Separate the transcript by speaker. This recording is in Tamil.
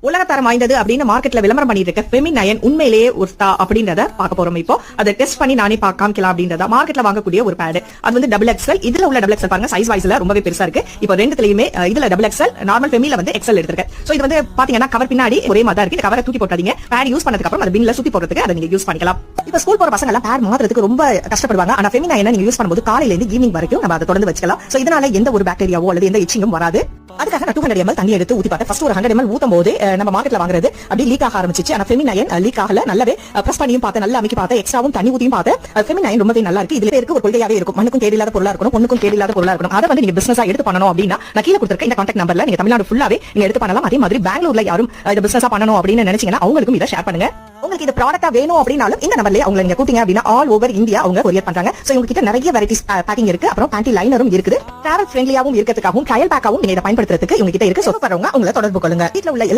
Speaker 1: உலகத்தரம் வாய்ந்தது அப்படின்னு மார்க்கெட்ல விளம்பரம் பண்ணிட்டு இருக்க ஃபெமிநயன் உண்மையிலேயே ஒர்த்தா அப்படின்றத பார்க்க போறோம். இப்போ அதை டெஸ்ட் பண்ணி நானே காமிக்கலாம் அப்படின்றத மார்க்கெட்ல வாங்கக்கூடிய ஒரு பேட். அது வந்து டபுள் எக்ஸ்எல். இதுல உள்ள டபுள் எக்ஸ்எல் பாருங்க, சைஸ் வைஸ்ல ரொம்பவே பெருசா இருக்கு. இப்போ ரெண்டுலயுமே இதுல டபுள் எக்ஸ்எல், நார்மல் ஃபெமில வந்து எக்ஸ்எல் எடுத்திருக்கேன். சோ இது வந்து பாத்தீங்கன்னா கவர் பின்னாடி ஒரே மாதிரி இருக்கு. கவரை தூக்கி போட்டாதீங்க. பேட் யூஸ் பண்ணதுக்கு அப்புறம் அது பின்ல சுத்தி போறதுக்கு அதை நீங்க யூஸ் பண்ணிக்கலாம். இப்ப ஸ்கூல் போற பசங்க எல்லாம் பேட் மாத்துறதுக்கு ரொம்ப கஷ்டப்படுவாங்க. ஆனா ஃபெமிநயனை நீங்க யூஸ் பண்ணும்போது காலையில இருந்து ஈவினிங் வரைக்கும் நம்ம அதை தொடர்ந்து வச்சுக்கலாம். சோ இதனால எந்த ஒரு பாக்டீரியாவோ அல்லது எந்த இச்சிங்கும் வராது. அதுக்காக நான் 200 ml தண்ணி எடுத்து ஊத்தி பார்த்தேன். ஃபர்ஸ்ட் ஒரு 100 ml ஊத்தும் போது நம்ம மார்க்கெட்ல வாங்குறது அப்படி லீக் ஆக ஆரம்பிச்சிச்சு. ஆனா ஃபெமிநயன் லீக் ஆகல. நல்லாவே பிரஸ் பண்ணியும் பார்த்தேன், நல்லா அமைக்கி பார்த்தேன், எக்ஸ்ட்ராவும் தண்ணி ஊத்தியும் பார்த்தேன். ஃபெமிநயன் ரொம்பவே நல்லா இருக்கு. இதுல இருக்கு ஒரு கொள்கையாவே இருக்கும். மண்ணுக்கும் கேடு இல்லாத பொருளா இருக்கணும், பொண்ணுக்கும் கேடு இல்லாத பொருளா இருக்கணும். அதை வந்து நீங்க பிசினஸா எடுத்து பண்ணணும் அப்படின்னா நான் கீழே கொடுத்திருக்க இந்த கான்டாக்ட் நம்பர்ல நீங்க தமிழ்நாடு ஃபுல்லாவே நீங்க எடுத்து பண்ணலாம். அதே மாதிரி பெங்களூர்ல யாரும் இதை பிசினஸா பண்ணணும் அப்படின்னு நினைச்சீங்கன்னா அவங்களுக்கும் இதை ஷேர் பண்ணுங்க. உங்களுக்கு இந்த ப்ராடக்ட்டா வேணும் அப்படினாலும் இந்த நம்பர்லயே அவங்க நீங்க கூட்டிங்க அப்படின்னா ஆல் ஓவர் இந்தியா அவங்க கொரியர் பண்றாங்க. சோ உங்க கிட்ட நிறைய வெரைட்டிஸ் பேக்கிங் இருக்கு. அப்புறம் பேண்டி லைனரும் இருக்குது. டிராவல் ஃப்ரெண்ட்லியாவும் இருக்கிறதுக்காகவும் ட்ரையல் பேக்காவும் நீங்க இதை பயன்படுத்துறதுக்கு உங்க கிட்ட இருக்கு. சோ வரவங்க உங்களை தொடர்பு கொள்ளுங்க. வீட்ல உள்ள